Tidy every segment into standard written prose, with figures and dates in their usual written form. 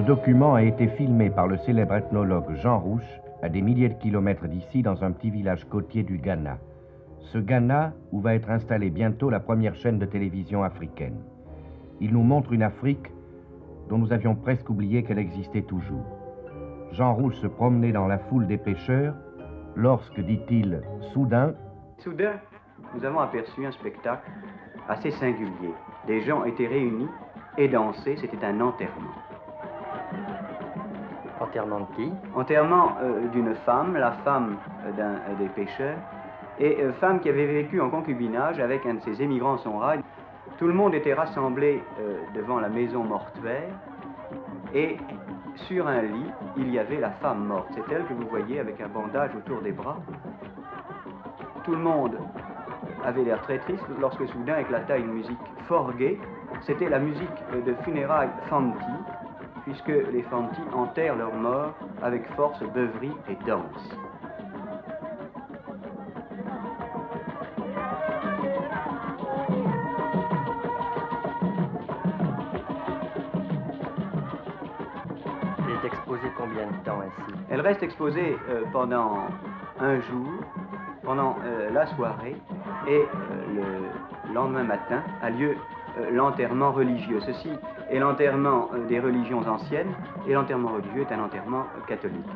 document a été filmé par le célèbre ethnologue Jean Rouch à des milliers de kilomètres d'ici, dans un petit village côtier du Ghana. Ce Ghana où va être installée bientôt la première chaîne de télévision africaine. Il nous montre une Afrique dont nous avions presque oublié qu'elle existait toujours. Jean Rouch se promenait dans la foule des pêcheurs lorsque, dit-il, soudain, nous avons aperçu un spectacle assez singulier. Des gens étaient réunis et dansaient, c'était un enterrement. Enterrement de qui? Enterrement d'une femme, la femme d'un des pêcheurs, et femme qui avait vécu en concubinage avec un de ses émigrants son rail. Tout le monde était rassemblé devant la maison mortuaire, et sur un lit, il y avait la femme morte. C'est elle que vous voyez avec un bandage autour des bras. Tout le monde avait l'air très triste lorsque soudain éclata une musique fort gaie. C'était la musique de funérailles Fanti, puisque les Fanti enterrent leurs morts avec force, beuverie et danse. Elle est exposée combien de temps ainsi? Elle reste exposée pendant un jour, pendant la soirée, et le lendemain matin a lieu l'enterrement religieux. Ceci est l'enterrement des religions anciennes, et l'enterrement religieux est un enterrement catholique.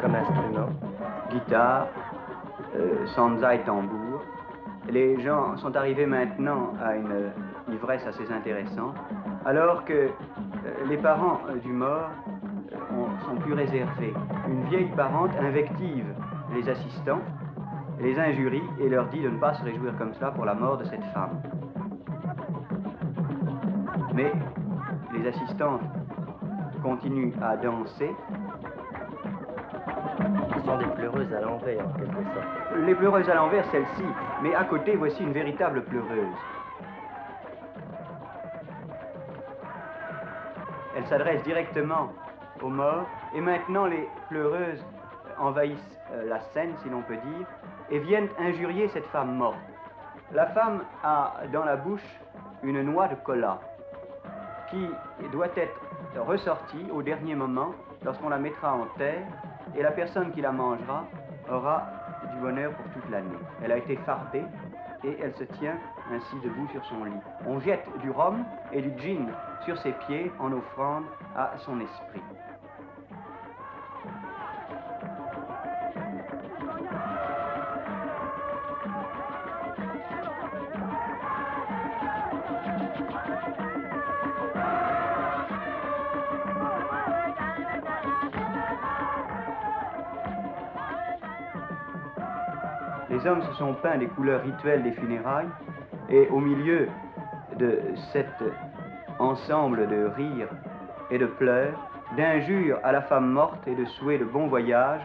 Comme instrument? Guitare, sanza et tambour. Les gens sont arrivés maintenant à une ivresse assez intéressante, alors que les parents du mort sont plus réservés. Une vieille parente invective les assistants, les injurie et leur dit de ne pas se réjouir comme cela pour la mort de cette femme. Mais les assistantes continuent à danser. Ce sont des pleureuses à l'envers, en quelque sorte. Les pleureuses à l'envers, celle-ci, mais à côté, voici une véritable pleureuse. Elle s'adresse directement aux morts, et maintenant les pleureuses envahissent la scène, si l'on peut dire, et viennent injurier cette femme morte. La femme a dans la bouche une noix de cola qui doit être ressortie au dernier moment lorsqu'on la mettra en terre, et la personne qui la mangera aura du bonheur pour toute l'année. Elle a été fardée et elle se tient ainsi debout sur son lit. On jette du rhum et du gin sur ses pieds en offrande à son esprit. Les hommes se sont peints les couleurs rituelles des funérailles, et au milieu de cet ensemble de rires et de pleurs, d'injures à la femme morte et de souhaits de bon voyage,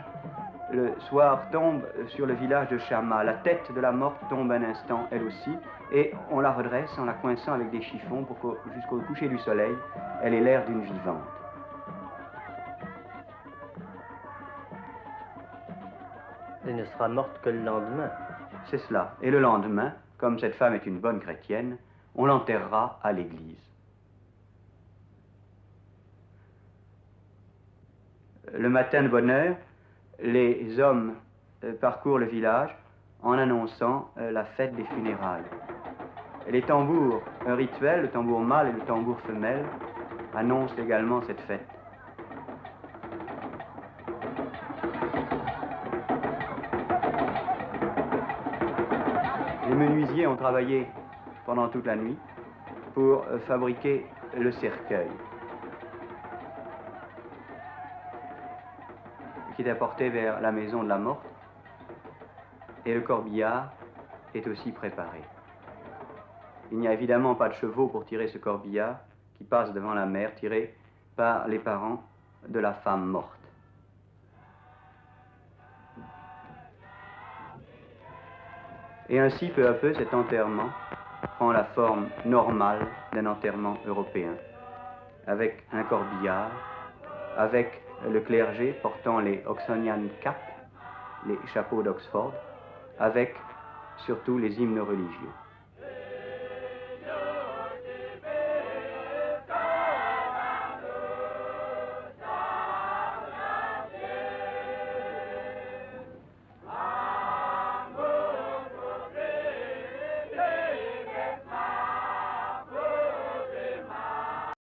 le soir tombe sur le village de Chama. La tête de la morte tombe un instant, elle aussi, et on la redresse en la coinçant avec des chiffons pour que, jusqu'au coucher du soleil, elle ait l'air d'une vivante. Elle ne sera morte que le lendemain. C'est cela. Et le lendemain, comme cette femme est une bonne chrétienne, on l'enterrera à l'église. Le matin de bonne heure, les hommes parcourent le village en annonçant la fête des funérailles. Les tambours, un rituel, le tambour mâle et le tambour femelle, annoncent également cette fête. Les menuisiers ont travaillé pendant toute la nuit pour fabriquer le cercueil qui est apporté vers la maison de la morte, et le corbillard est aussi préparé. Il n'y a évidemment pas de chevaux pour tirer ce corbillard qui passe devant la mer, tiré par les parents de la femme morte. Et ainsi, peu à peu, cet enterrement prend la forme normale d'un enterrement européen, avec un corbillard, avec le clergé portant les Oxonian caps, les chapeaux d'Oxford, avec surtout les hymnes religieux.